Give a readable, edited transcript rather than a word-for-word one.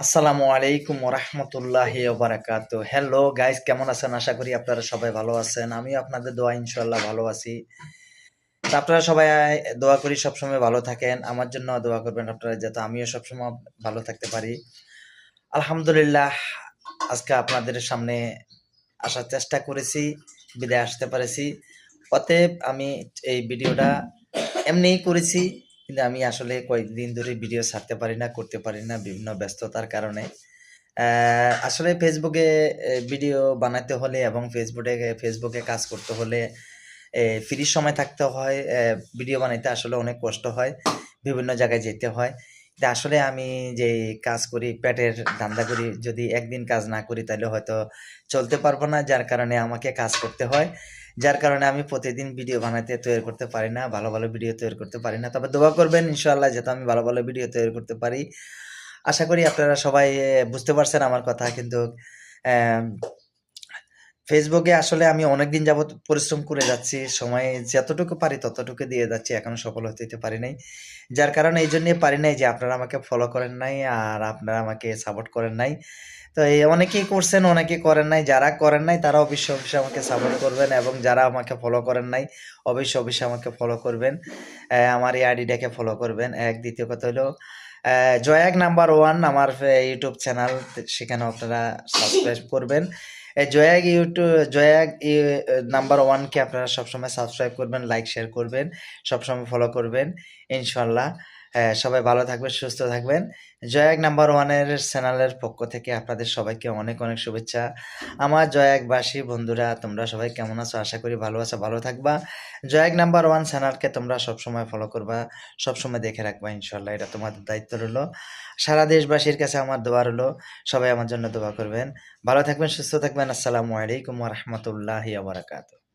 আসসালামু আলাইকুম ওরহমতুল্লাহি ওবারাকাতু। হ্যালো গাইস, কেমন আছেন? আশা করি আপনারা সবাই ভালো আছেন। আমি আপনাদের দোয়া ইনশাল্লাহ ভালো আছি। তো আপনারা সবাই দোয়া করি সবসময় ভালো থাকেন। আমার জন্য দোয়া করবেন আপনারা, যাতে আমিও সবসময় ভালো থাকতে পারি। আলহামদুলিল্লাহ, আজকে আপনাদের সামনে আসার চেষ্টা করেছি, বিদায় আসতে পারেছি। অতএব আমি এই ভিডিওটা এমনিই করেছি, কিন্তু আমি আসলে কয়েকদিন ধরে ভিডিও ছাড়তে পারি না, করতে পারি না বিভিন্ন ব্যস্ততার কারণে। আসলে ফেসবুকে ভিডিও বানাতে হলে এবং ফেসবুকে কাজ করতে হলে ফ্রি সময় থাকতে হয়। ভিডিও বানাইতে আসলে অনেক কষ্ট হয়, বিভিন্ন জায়গায় যেতে হয়। কিন্তু আসলে আমি যে কাজ করি, পেটের ধান্দা করি, যদি একদিন কাজ না করি তাহলে হয়তো চলতে পারবো না, যার কারণে আমাকে কাজ করতে হয়। যার কারণে আমি প্রতিদিন ভিডিও বানাতে তৈরি করতে পারি না, ভালো ভালো ভিডিও তৈরি করতে পারি না। তবে দোয়া করবেন ইনশাআল্লাহ যাতে আমি ভালো ভালো ভিডিও তৈরি করতে পারি। আশা করি আপনারা সবাই বুঝতে পারছেন আমার কথা। কিন্তু আহ, ফেসবুকে আসলে আমি অনেকদিন যাবত পরিশ্রম করে যাচ্ছি। সময় যতটুকু পারি ততটুকু দিয়ে যাচ্ছি। এখনো সফল হতে পারি নাই। যার কারণে এইজন্যই পারি নাই যে আপনারা আমাকে ফলো করেন নাই আর আপনারা আমাকে সাপোর্ট করেন নাই। তো এই অনেকেই করছেন, অনেকেই করেন নাই। যারা করেন নাই তারা অবশ্যই আমাকে সাপোর্ট করবেন, এবং যারা আমাকে ফলো করেন নাই অবশ্যই আমাকে ফলো করবেন। আমার এই আইডিটাকে ফলো করবেন। দ্বিতীয় কথা হলো জয়াক নাম্বার 1 আমার ইউটিউব চ্যানেল, সেখানেও আপনারা সাবস্ক্রাইব করবেন। জয়াক নাম্বার 1 কে আপনারা সবসময় সাবস্ক্রাইব করবেন, লাইক শেয়ার করবেন, সবসময় ফলো করবেন ইনশাল্লাহ। সবাই ভালো থাকবেন, সুস্থ থাকবেন। জয়াক নাম্বার 1 এর চ্যানেলের পক্ষ থেকে আপনাদের সবাইকে অনেক অনেক শুভেচ্ছা। আমার জয়াকবাসী বন্ধুরা, তোমরা সবাই কেমন আছো? আশা করি ভালো আছো, ভালো থাকবা। জয়াক নাম্বার 1 চ্যানেলকে তোমরা সবসময় ফলো করবা, সবসময় দেখে রাখবা ইনশাল্লাহ। এটা তোমাদের দায়িত্ব রইলো। সারা দেশবাসীর কাছে আমার দোয়া রইলো, সবাই আমার জন্য দোয়া করবেন। ভালো থাকবেন, সুস্থ থাকবেন। আসসালামু আলাইকুম ওয়া রাহমাতুল্লাহি ওয়া বারাকাতুহু।